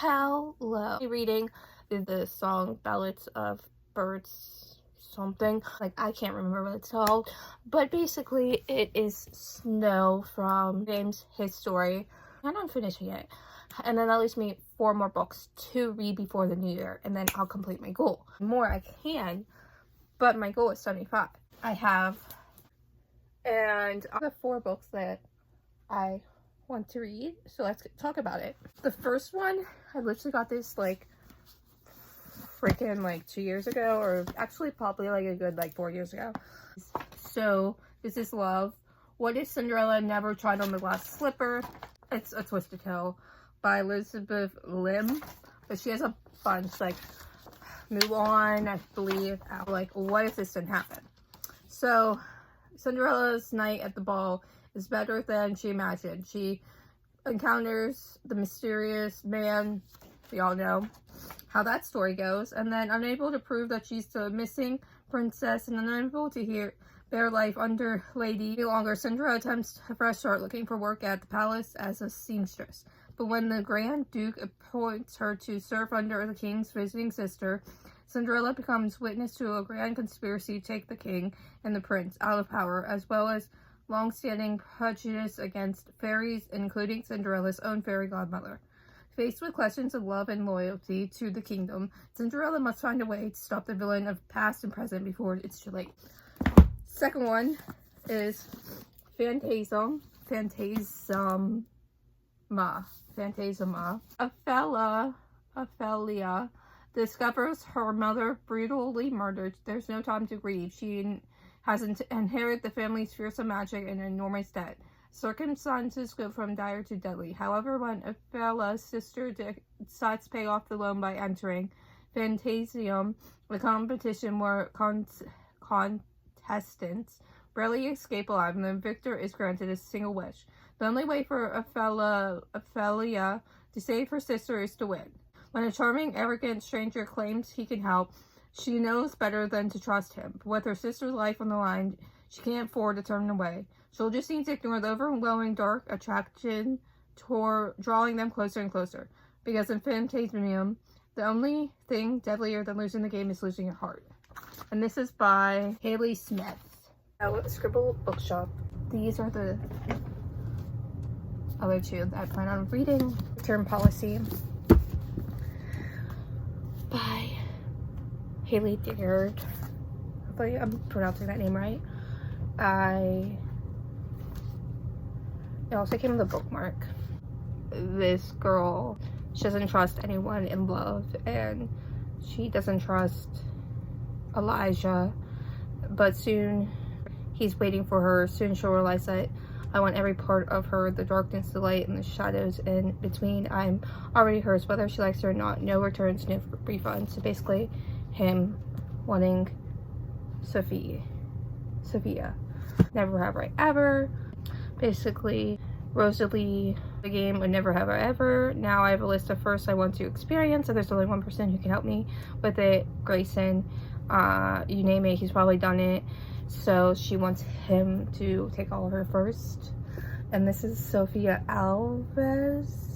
Hello. Reading the song Ballads of Birds something. Like, I can't remember what it's called. But basically, it is Snow from James His Story. I'm not finishing it. And then that leaves me 4 more books to read before the new year. And then I'll complete my goal. More I can, but my goal is 75. I have, and I have 4 books that I want to read, so let's talk about it. The first one, I literally got this like freaking like 2 years ago, or actually probably like a good like 4 years ago. So this is Love. What if Cinderella never tried on the glass slipper? It's a twisted tale by Elizabeth Lim, but she has a bunch like Move On, I believe. Like, what if this didn't happen? So Cinderella's night at the ball is better than she imagined. She encounters the mysterious man. We all know how that story goes. And then unable to prove that she's the missing princess and unable to bear life under Lady longer, Cinderella attempts a fresh start looking for work at the palace as a seamstress. But when the Grand Duke appoints her to serve under the king's visiting sister, Cinderella becomes witness to a grand conspiracy to take the king and the prince out of power, as well as long-standing prejudice against fairies, including Cinderella's own fairy godmother. Faced with questions of love and loyalty to the kingdom, Cinderella must find a way to stop the villain of past and present before it's too late. Second one is Phantasma. Ophelia discovers her mother brutally murdered. There's no time to grieve. She has inherited the family's fearsome magic and enormous debt. Circumstances go from dire to deadly. However, when Ophelia's sister decides to pay off the loan by entering Phantasm, a competition where contestants barely escape alive, and the victor is granted a single wish. The only way for Ophelia to save her sister is to win. When a charming, arrogant stranger claims he can help, she knows better than to trust him. But with her sister's life on the line, she can't afford to turn away. She'll just need to ignore the overwhelming dark attraction drawing them closer and closer. Because in Phantasmium, the only thing deadlier than losing the game is losing your heart. And this is by Haley Smith. Scribble Bookshop. These are the other 2 that I plan on reading. Return Policy by Haley Diggard. Hopefully I'm pronouncing that name right. It also came with a bookmark. This girl, she doesn't trust anyone in love, and she doesn't trust Elijah, but soon he's waiting for her. Soon she'll realize that I want every part of her, the darkness, the light, and the shadows in between. I'm already hers, whether she likes it or not. No returns, no refunds. So basically, him wanting Sophia. Never have I ever. Basically, Rosalie, the game would never have I ever. Now I have a list of firsts I want to experience, and there's only one person who can help me with it. Grayson. You name it, he's probably done it. So she wants him to take all of her first. And this is Sophia Alves.